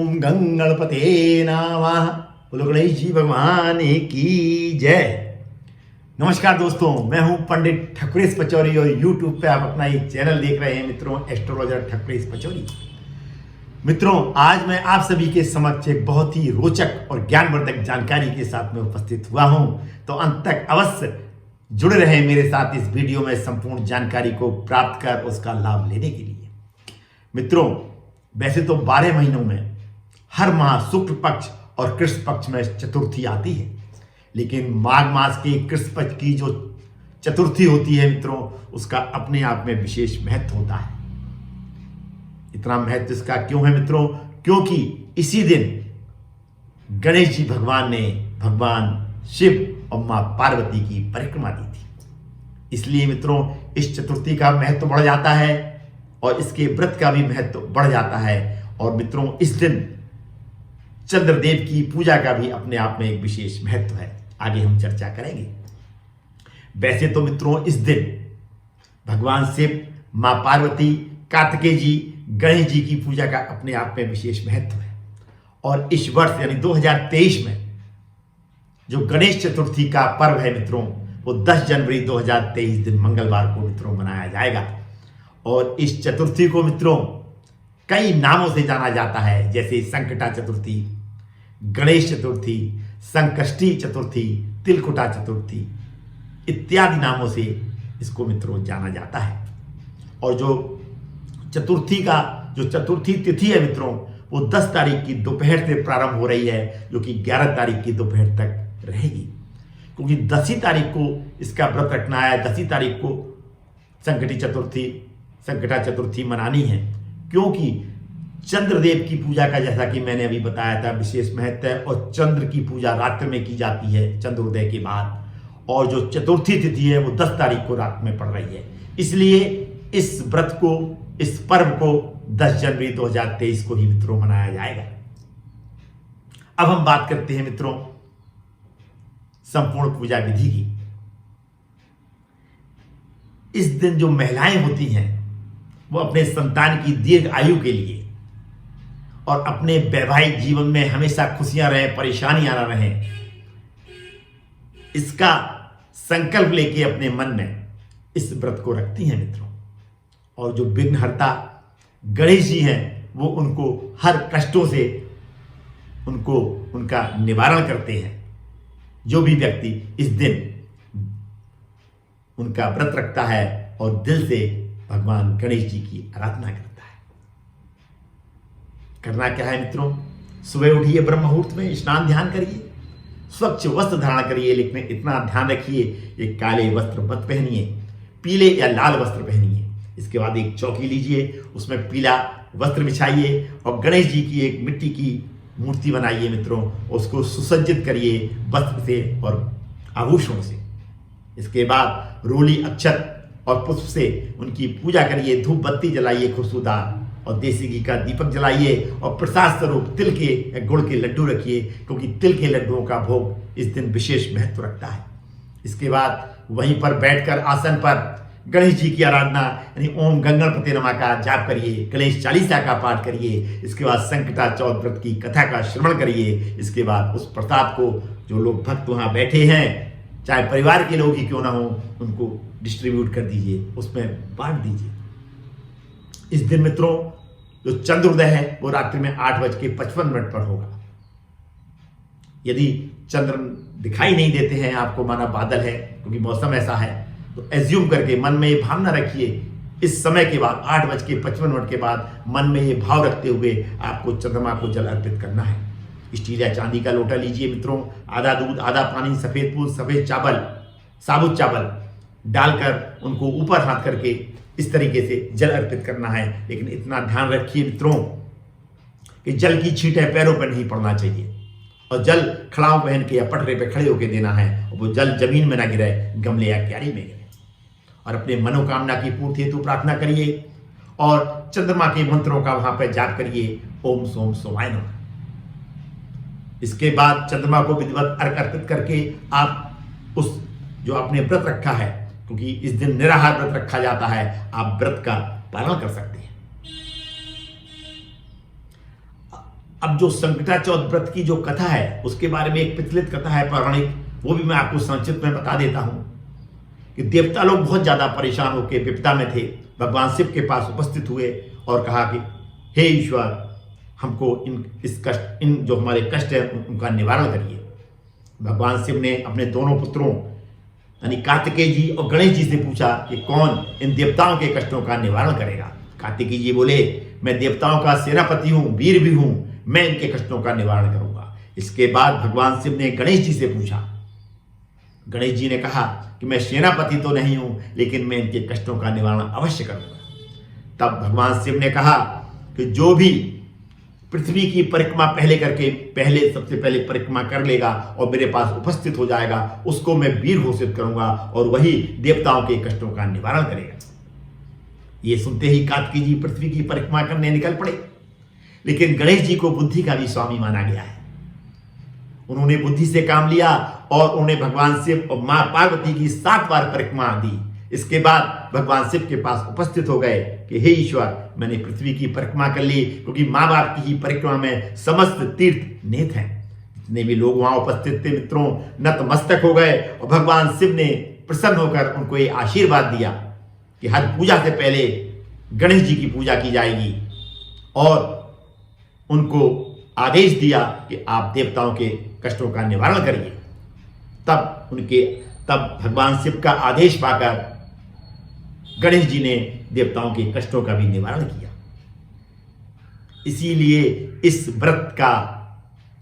ओम गंगणपते नमः। बोलो गणेश जी भगवान की जय। नमस्कार दोस्तों, मैं हूं पंडित ठकुरेश पचौरी और YouTube पे आप अपना एक चैनल देख रहे हैं मित्रों, एस्ट्रोलॉजर ठकुरेश पचौरी। मित्रों, आज मैं आप सभी के समक्ष एक बहुत ही रोचक और ज्ञानवर्धक जानकारी के साथ में उपस्थित हुआ हूं, तो अंत तक अवश्य जुड़े रहें मेरे साथ इस वीडियो में संपूर्ण जानकारी को प्राप्त कर उसका लाभ लेने के लिए। मित्रों, वैसे तो 12 महीनों में हर माह शुक्ल पक्ष और कृष्ण पक्ष में चतुर्थी आती है, लेकिन माघ मास के कृष्ण पक्ष की जो चतुर्थी होती है मित्रों, उसका अपने आप में विशेष महत्व होता है। इतना महत्व इसका क्यों है मित्रों? क्योंकि इसी दिन गणेश जी भगवान ने भगवान शिव और मां पार्वती की परिक्रमा दी थी। इसलिए मित्रों, इस चतुर्थी का महत्व बढ़ जाता है और इसके व्रत का भी महत्व बढ़ जाता है। और मित्रों, इस दिन चंद्रदेव की पूजा का भी अपने आप में एक विशेष महत्व है, आगे हम चर्चा करेंगे। वैसे तो मित्रों, इस दिन भगवान शिव, मां पार्वती, कार्तिकेय जी, गणेश जी की पूजा का अपने आप में विशेष महत्व है। और इस वर्ष यानी 2023 में जो गणेश चतुर्थी का पर्व है मित्रों, वो 10 जनवरी 2023 दिन मंगलवार को मित्रों मनाया जाएगा। और इस चतुर्थी को मित्रों कई नामों से जाना जाता है, जैसे संकटा चतुर्थी, गणेश चतुर्थी, संकष्टी चतुर्थी, तिलकुटा चतुर्थी इत्यादि नामों से इसको मित्रों जाना जाता है। और जो चतुर्थी तिथि है मित्रों, वो 10 तारीख की दोपहर से प्रारंभ हो रही है, जो कि 11 तारीख की दोपहर तक रहेगी। क्योंकि 10 तारीख को इसका व्रत रखना है, 10 तारीख को संकटा चतुर्थी मनानी है। क्योंकि चंद्रदेव की पूजा का, जैसा कि मैंने अभी बताया था, विशेष महत्व है। और चंद्र की पूजा रात्रि में की जाती है चंद्रोदय के बाद। और जो चतुर्थी तिथि है वो 10 तारीख को रात में पड़ रही है। इसलिए इस व्रत को, इस पर्व को 10 जनवरी 2023 को ही मित्रों मनाया जाएगा। अब हम बात करते हैं मित्रों संपूर्ण पूजा विधि की। इस दिन जो महिलाएं होती हैं वो अपने संतान की दीर्घ आयु के लिए और अपने वैवाहिक जीवन में हमेशा खुशियां रहें, परेशानियां ना रहें, इसका संकल्प लेके अपने मन में इस व्रत को रखती हैं मित्रों। और जो विघ्नहर्ता गणेश जी हैं, वो उनको हर कष्टों से उनका निवारण करते हैं। जो भी व्यक्ति इस दिन उनका व्रत रखता है और दिल से भगवान गणेश जी की आराधना करता है। करना क्या है मित्रों? सुबह उठिए, ब्रह्म मुहूर्त में स्नान ध्यान करिए, स्वच्छ वस्त्र धारण करिए, लेकिन इतना ध्यान रखिए ये काले वस्त्र मत पहनिए, पीले या लाल वस्त्र पहनिए। इसके बाद एक चौकी लीजिए, उसमें पीला वस्त्र बिछाइए और गणेश जी की एक मिट्टी की मूर्ति बनाइए मित्रों। उसको सुसज्जित करिए वस्त्र से और आभूषणों से। इसके बाद रोली, अक्षत और पुष्प से उनकी पूजा करिए, धूप बत्ती जलाइए खुशबूदार, और देसी घी का दीपक जलाइए और प्रसाद स्वरूप तिल के या गुड़ के लड्डू रखिए, क्योंकि तिल के लड्डुओं का भोग इस दिन विशेष महत्व रखता है। इसके बाद वहीं पर बैठकर आसन पर गणेश जी की आराधना यानी ओम गंगणपते नमः का जाप करिए, गणेश चालीसा का पाठ करिए। इसके बाद संकटा चौथ व्रत की कथा का श्रवण करिए। इसके बाद उस प्रसाद को जो लोग भक्त वहां बैठे हैं, चाहे परिवार के लोग ही क्यों ना हो, उनको डिस्ट्रीब्यूट कर दीजिए, उसमें बांट दीजिए। इस दिन मित्रों जो चंद्रोदय है वो रात्रि में 8:55 पर होगा। यदि चंद्र दिखाई नहीं देते हैं आपको, माना बादल है, क्योंकि मौसम ऐसा है, तो एज्यूम करके मन में ये भावना रखिए, इस समय के बाद 8:55 के बाद मन में ये भाव रखते हुए आपको चंद्रमा को जल अर्पित करना है। स्टील या चांदी का लोटा लीजिए मित्रों, आधा दूध, आधा पानी, सफेद फूल, सफेद चावल, साबुत चावल डालकर उनको ऊपर हाथ करके इस तरीके से जल अर्पित करना है। लेकिन इतना ध्यान रखिए मित्रों कि जल की छींटें पैरों पर नहीं पड़ना चाहिए, और जल खड़ाव पहन के या पटरे पे खड़े होकर देना है, और वो जल जमीन में ना गिरे, गमले या क्यारी में गिरे। और अपने मनोकामना की पूर्ति हेतु प्रार्थना करिए और चंद्रमा के मंत्रों का वहां पर जाप करिए, ओम सोम सोमाय नमः। इसके बाद चंद्रमा को विधिवत अर्घ अर्पित करके आप उस जो आपने व्रत रखा है, क्योंकि इस दिन निराहार व्रत रखा जाता है, आप व्रत का पालन कर सकते हैं। अब जो संकटाचौथ व्रत की जो कथा है उसके बारे में एक प्रचलित कथा है पौराणिक, वो भी मैं आपको संक्षिप्त में बता देता हूं कि देवता लोग बहुत ज्यादा परेशान होकर विपदा में थे, भगवान शिव के पास उपस्थित हुए और कहा कि हे ईश्वर, हमको इन जो हमारे कष्ट है उनका निवारण करिए। भगवान शिव ने अपने दोनों पुत्रों यानी कार्तिकेय जी और गणेश जी से पूछा कि कौन इन देवताओं के कष्टों का निवारण करेगा। कार्तिकेय जी बोले, मैं देवताओं का सेनापति हूं, वीर भी हूं, मैं इनके कष्टों का निवारण करूंगा। इसके बाद भगवान शिव ने गणेश जी से पूछा। गणेश जी ने कहा कि मैं सेनापति तो नहीं हूं, लेकिन मैं इनके कष्टों का निवारण अवश्य करूंगा। तब भगवान शिव ने कहा कि जो भी पृथ्वी की परिक्रमा सबसे पहले परिक्रमा कर लेगा और मेरे पास उपस्थित हो जाएगा, उसको मैं वीर घोषित करूंगा और वही देवताओं के कष्टों का निवारण करेगा। ये सुनते ही कार्तिकेय जी पृथ्वी की परिक्रमा करने निकल पड़े। लेकिन गणेश जी को बुद्धि का भी स्वामी माना गया है। उन्होंने बुद्धि से काम लिया और उन्हें भगवान शिव और मां पार्वती की 7 बार परिक्रमा दी। इसके बाद भगवान शिव के पास उपस्थित हो गए कि हे ईश्वर, मैंने पृथ्वी की परिक्रमा कर ली, क्योंकि माँ बाप की ही परिक्रमा में समस्त तीर्थ निहित हैं। जितने भी लोग वहां उपस्थित थे मित्रों, नतमस्तक हो गए और भगवान शिव ने प्रसन्न होकर उनको ये आशीर्वाद दिया कि हर पूजा से पहले गणेश जी की पूजा की जाएगी और उनको आदेश दिया कि आप देवताओं के कष्टों का निवारण करिए। तब भगवान शिव का आदेश पाकर गणेश जी ने देवताओं के कष्टों का भी निवारण किया। इसीलिए इस व्रत का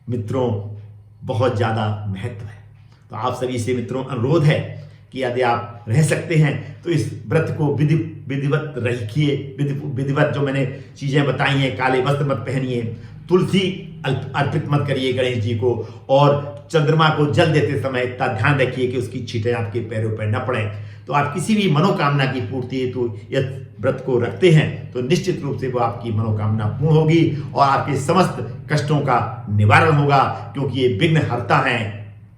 मित्रों बहुत ज्यादा महत्व है। तो आप सभी से मित्रों अनुरोध है कि यदि आप रह सकते हैं तो इस व्रत को विधिवत रखिए। विधिवत जो मैंने चीजें बताई हैं, काले वस्त्र मत पहनिए, तुलसी अर्पित मत करिए गणेश जी को, और चंद्रमा को जल देते समय इतना ध्यान रखिए कि उसकी छींटें आपके पैरों पर न पड़े। तो आप किसी भी मनोकामना की पूर्ति हेतु यह व्रत को रखते हैं तो निश्चित रूप से वो आपकी मनोकामना पूर्ण होगी और आपके समस्त कष्टों का निवारण होगा, क्योंकि ये विघ्न हरता है।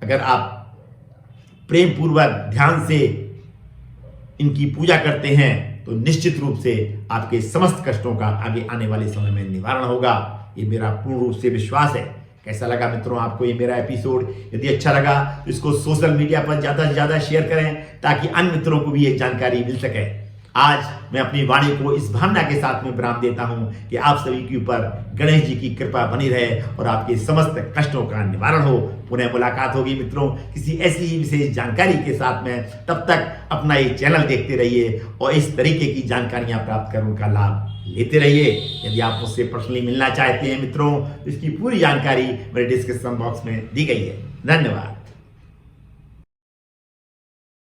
अगर आप प्रेम पूर्वक ध्यान से इनकी पूजा करते हैं तो निश्चित रूप से आपके समस्त कष्टों का आगे आने वाले समय में निवारण होगा। ये मेरा पूर्ण रूप से विश्वास है। कैसा लगा मित्रों आपको ये मेरा एपिसोड? यदि अच्छा लगा तो इसको सोशल मीडिया पर ज़्यादा से ज़्यादा शेयर करें ताकि अन्य मित्रों को भी ये जानकारी मिल सके। आज मैं अपनी वाणी को इस भावना के साथ में विराम देता हूं कि आप सभी के ऊपर गणेश जी की कृपा बनी रहे और आपके समस्त कष्टों का निवारण हो। पुनः मुलाकात होगी मित्रों किसी ऐसी ही विशेष जानकारी के साथ में। तब तक अपना ये चैनल देखते रहिए और इस तरीके की जानकारियां प्राप्त कर उनका लाभ लेते रहिए। यदि आप मुझसे पर्सनली मिलना चाहते हैं मित्रों तो इसकी पूरी जानकारी मेरे डिस्क्रिप्शन बॉक्स में दी गई है। धन्यवाद।